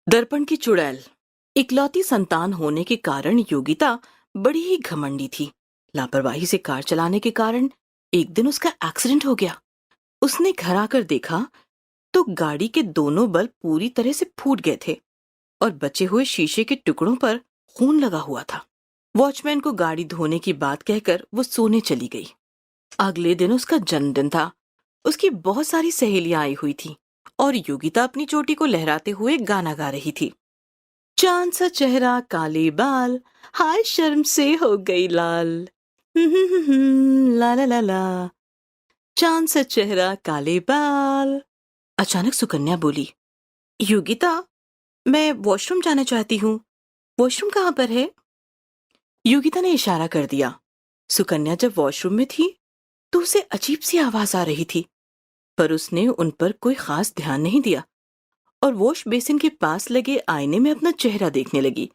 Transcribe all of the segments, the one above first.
दर्पण की चुड़ैल। इकलौती संतान होने के कारण योगिता बड़ी ही घमंडी थी। लापरवाही से कार चलाने के कारण एक दिन उसका एक्सीडेंट हो गया। उसने घर आकर देखा तो गाड़ी के दोनों बल्ब पूरी तरह से फूट गए थे और बचे हुए शीशे के टुकड़ों पर खून लगा हुआ था। वॉचमैन को गाड़ी धोने की बात कहकर वो सोने चली गई। अगले दिन उसका जन्मदिन था। उसकी बहुत सारी सहेलियां आई हुई थी और योगिता अपनी चोटी को लहराते हुए गाना गा रही थी। चांद सा चेहरा काले बाल, हाय शर्म से हो गई लाल। ला ला ला ला। चांद सा चेहरा काले बाल। अचानक सुकन्या बोली, योगिता, मैं वॉशरूम जाना चाहती हूँ। वॉशरूम कहाँ पर है? योगिता ने इशारा कर दिया। सुकन्या जब वॉशरूम में थी तो उसे अजीब सी आवाज आ रही थी, पर उसने उन पर कोई खास ध्यान नहीं दिया और वॉश बेसिन के पास लगे आईने में अपना चेहरा देखने लगी।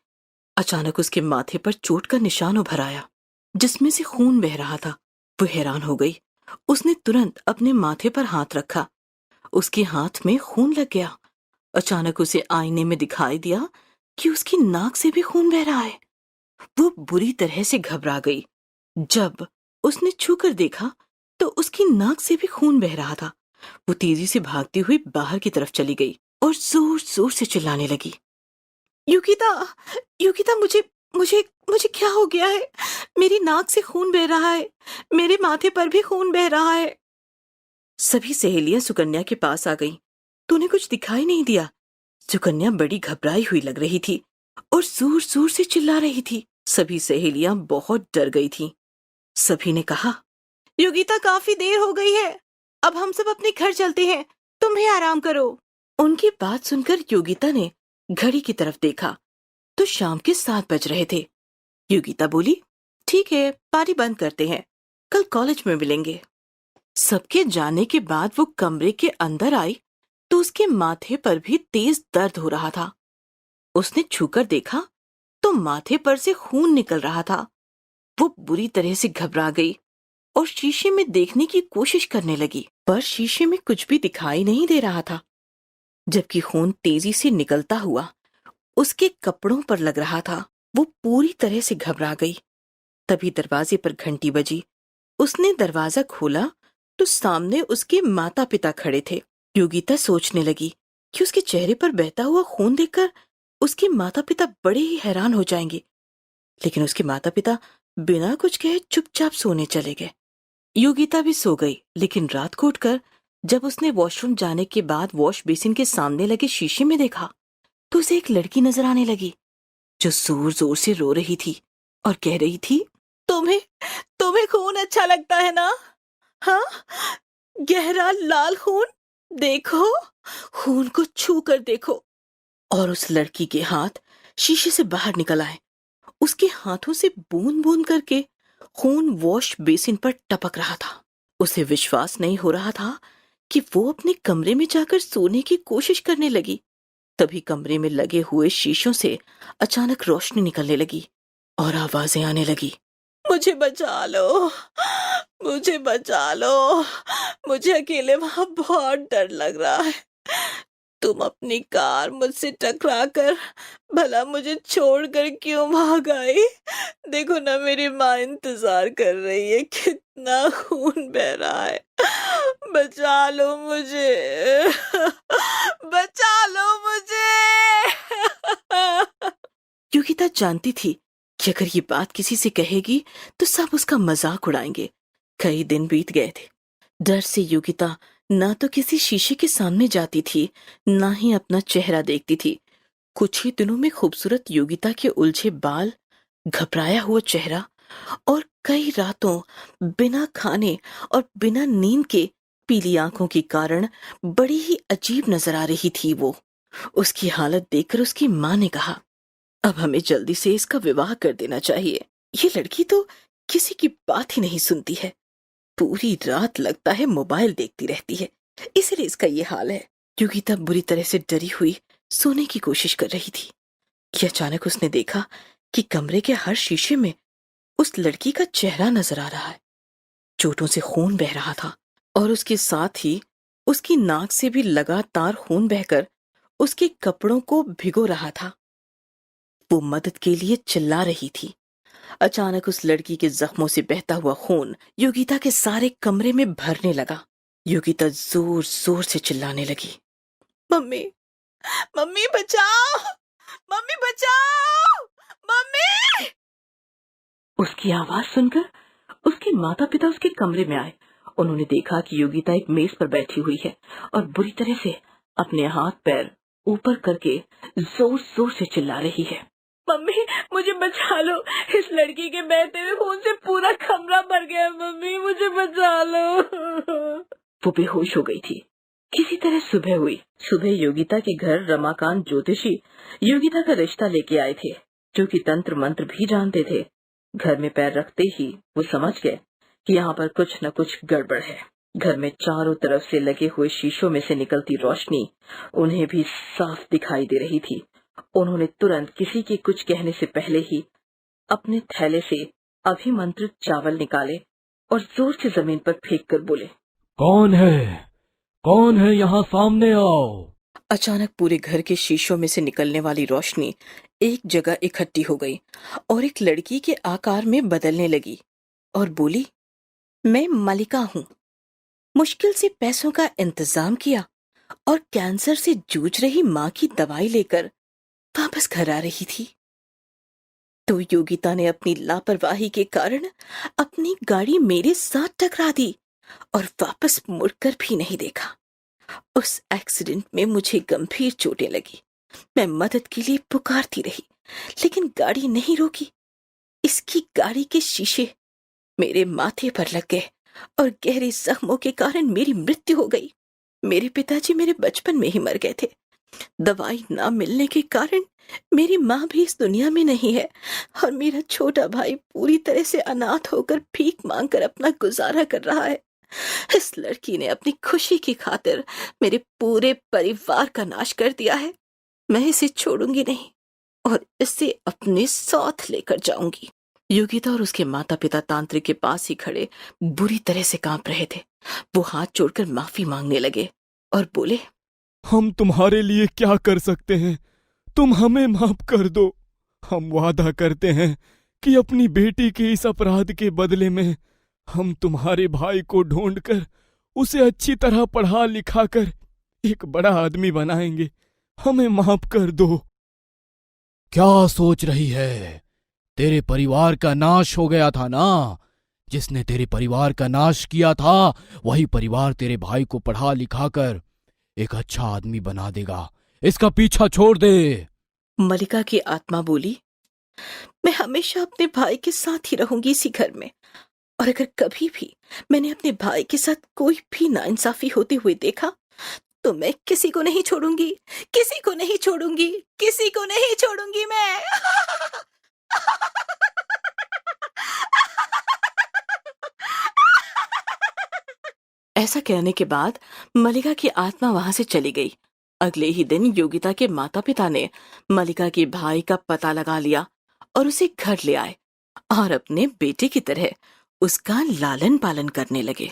अचानक उसके माथे पर चोट का निशान उभर आया, जिसमें से खून बह रहा था। वो हैरान हो गई। उसने तुरंत अपने माथे पर हाथ रखा। उसके हाथ में खून लग गया। अचानक उसे आईने में दिखाई दिया कि उसकी नाक से भी खून बह रहा है। वो बुरी तरह से घबरा गई। जब उसने छूकर देखा तो उसकी नाक से भी खून बह रहा था। वो तेजी से भागती हुई बाहर की तरफ चली गई और जोर जोर से चिल्लाने लगी, योगिता, योगिता, मुझे मुझे मुझे क्या हो गया है? मेरी नाक से खून बह रहा है। मेरे माथे पर भी खून बह रहा है। सभी सहेलियां सुकन्या के पास आ गईं। तूने कुछ दिखाई नहीं दिया? सुकन्या बड़ी घबराई हुई लग रही थी और जोर जोर से चिल्ला रही थी। सभी सहेलियां बहुत डर गई थीं। सभी ने कहा, योगिता, काफी देर हो गई है। अब हम सब अपने घर चलते हैं। तुम भी आराम करो। उनकी बात सुनकर योगिता ने घड़ी की तरफ देखा तो शाम के 7 बज रहे थे। योगिता बोली, ठीक है, पार्टी बंद करते हैं, कल कॉलेज में मिलेंगे। सबके जाने के बाद वो कमरे के अंदर आई तो उसके माथे पर भी तेज दर्द हो रहा था। उसने छूकर देखा तो माथे पर से खून निकल रहा था। वो बुरी तरह से घबरा गई और शीशे में देखने की कोशिश करने लगी, पर शीशे में कुछ भी दिखाई नहीं दे रहा था, जबकि खून तेजी से निकलता हुआ उसके कपड़ों पर लग रहा था। वो पूरी तरह से घबरा गई। तभी दरवाजे पर घंटी बजी। उसने दरवाजा खोला तो सामने उसके माता पिता खड़े थे। योगिता सोचने लगी कि उसके चेहरे पर बहता हुआ खून देखकर उसके माता पिता बड़े ही हैरान हो जाएंगे, लेकिन उसके माता पिता बिना कुछ कहे चुपचाप सोने चले गए। योगिता भी सो गई, लेकिन रात को उठकर जब उसने वॉशरूम जाने के बाद वॉश बेसिन के सामने लगे शीशे में देखा तो उसे एक लड़की नजर आने लगी जो जोर जोर से रो रही थी और कह रही थी, तुम्हें तुम्हें खून अच्छा लगता है ना? हाँ, गहरा लाल खून। देखो, खून को छू कर देखो। और उस लड़की के हाथ शीशे से बाहर निकल आए। उसके हाथों से बूंद बूंद करके खून वॉश बेसिन पर टपक रहा था। उसे विश्वास नहीं हो रहा था कि वो अपने कमरे में जाकर सोने की कोशिश करने लगी। तभी कमरे में लगे हुए शीशों से अचानक रोशनी निकलने लगी और आवाजें आने लगी, मुझे बचा लो, मुझे बचा लो, मुझे अकेले वहां बहुत डर लग रहा है। तुम अपनी कार मुझसे टकरा कर भला मुझे छोड़कर क्यों भाग आई? देखो ना, मेरी माँ इंतजार कर रही है। कितना खून बह रहा है। बचा लो मुझे, बचा लो मुझे। योगिता जानती थी कि अगर ये बात किसी से कहेगी तो सब उसका मजाक उड़ाएंगे। कई दिन बीत गए थे। डर से योगिता ना तो किसी शीशे के सामने जाती थी, ना ही अपना चेहरा देखती थी। कुछ ही दिनों में खूबसूरत योगिता के उलझे बाल, घबराया हुआ चेहरा और कई रातों बिना खाने और बिना नींद के पीली आंखों के कारण बड़ी ही अजीब नजर आ रही थी वो। उसकी हालत देखकर उसकी माँ ने कहा, अब हमें जल्दी से इसका विवाह कर देना चाहिए। ये लड़की तो किसी की बात ही नहीं सुनती है। पूरी रात लगता है मोबाइल देखती रहती है, इसलिए इसका ये हाल है। योगिता बुरी तरह से डरी हुई सोने की कोशिश कर रही थी कि अचानक उसने देखा कि कमरे के हर शीशे में उस लड़की का चेहरा नजर आ रहा है। चोटों से खून बह रहा था और उसके साथ ही उसकी नाक से भी लगातार खून बहकर उसके कपड़ों को भिगो रहा था। वो मदद के लिए चिल्ला रही थी। अचानक उस लड़की के जख्मों से बहता हुआ खून योगिता के सारे कमरे में भरने लगा। योगिता जोर जोर से चिल्लाने लगी, मम्मी, मम्मी बचाओ, मम्मी बचाओ, मम्मी। उसकी आवाज सुनकर उसके माता पिता उसके कमरे में आए। उन्होंने देखा कि योगिता एक मेज पर बैठी हुई है और बुरी तरह से अपने हाथ पैर ऊपर करके जोर जोर से चिल्ला रही है, मम्मी मुझे बचा लो, इस लड़की के बहते हुए खून से पूरा कमरा भर गया, मम्मी मुझे बचा लो। वो बेहोश हो गई थी। किसी तरह सुबह हुई। सुबह योगिता के घर रमाकांत ज्योतिषी योगिता का रिश्ता लेके आए थे, जो कि तंत्र मंत्र भी जानते थे। घर में पैर रखते ही वो समझ गए कि यहाँ पर कुछ न कुछ गड़बड़ है। घर में चारों तरफ से लगे हुए शीशों में से निकलती रोशनी उन्हें भी साफ दिखाई दे रही थी। उन्होंने तुरंत किसी के कुछ कहने से पहले ही अपने थैले से अभिमंत्रित चावल निकाले और जोर से जमीन पर फेंक कर बोले, कौन है? कौन है? यहाँ सामने आओ। अचानक पूरे घर के शीशों में से निकलने वाली रोशनी एक जगह इकट्ठी हो गई और एक लड़की के आकार में बदलने लगी और बोली, मैं मलिका हूँ। मुश्किल से पैसों का इंतजाम किया और कैंसर से जूझ रही माँ की दवाई लेकर वापस घर आ रही थी तो योगिता ने अपनी लापरवाही के कारण अपनी गाड़ी मेरे साथ टकरा दी और वापस मुड़कर भी नहीं देखा। उस एक्सीडेंट में मुझे गंभीर चोटें लगी। मैं मदद के लिए पुकारती रही, लेकिन गाड़ी नहीं रोकी। इसकी गाड़ी के शीशे मेरे माथे पर लग गए और गहरे जख्मों के कारण मेरी मृत्यु हो गई। मेरे पिताजी मेरे बचपन में ही मर गए थे। दवाई ना मिलने के कारण मेरी माँ भी इस दुनिया में नहीं है और मेरा छोटा भाई पूरी तरह से अनाथ होकर भीख मांगकर अपना गुजारा कर रहा है। इस लड़की ने अपनी खुशी की खातिर मेरे पूरे परिवार का नाश कर दिया है। मैं इसे छोड़ूंगी नहीं और इसे अपने साथ लेकर जाऊंगी। योगिता और उसके माता पिता तांत्रिक के पास ही खड़े बुरी तरह से कांप रहे थे। वो हाथ जोड़कर माफी मांगने लगे और बोले, हम तुम्हारे लिए क्या कर सकते हैं? तुम हमें माफ कर दो। हम वादा करते हैं कि अपनी बेटी के इस अपराध के बदले में हम तुम्हारे भाई को ढूंढकर उसे अच्छी तरह पढ़ा लिखा कर एक बड़ा आदमी बनाएंगे। हमें माफ कर दो। क्या सोच रही है? तेरे परिवार का नाश हो गया था ना? जिसने तेरे परिवार का नाश किया था वही परिवार तेरे भाई को पढ़ा लिखा कर एक अच्छा आदमी बना देगा। इसका पीछा छोड़ दे। मलिका की आत्मा बोली, मैं हमेशा अपने भाई के साथ ही रहूंगी इसी घर में, और अगर कभी भी मैंने अपने भाई के साथ कोई भी नाइंसाफी होते हुए देखा तो मैं किसी को नहीं छोड़ूंगी, किसी को नहीं छोड़ूंगी, किसी को नहीं छोड़ूंगी मैं। ऐसा कहने के बाद मलिका की आत्मा वहां से चली गई। अगले ही दिन योगिता के माता पिता ने मलिका के भाई का पता लगा लिया और उसे घर ले आए और अपने बेटे की तरह उसका लालन पालन करने लगे।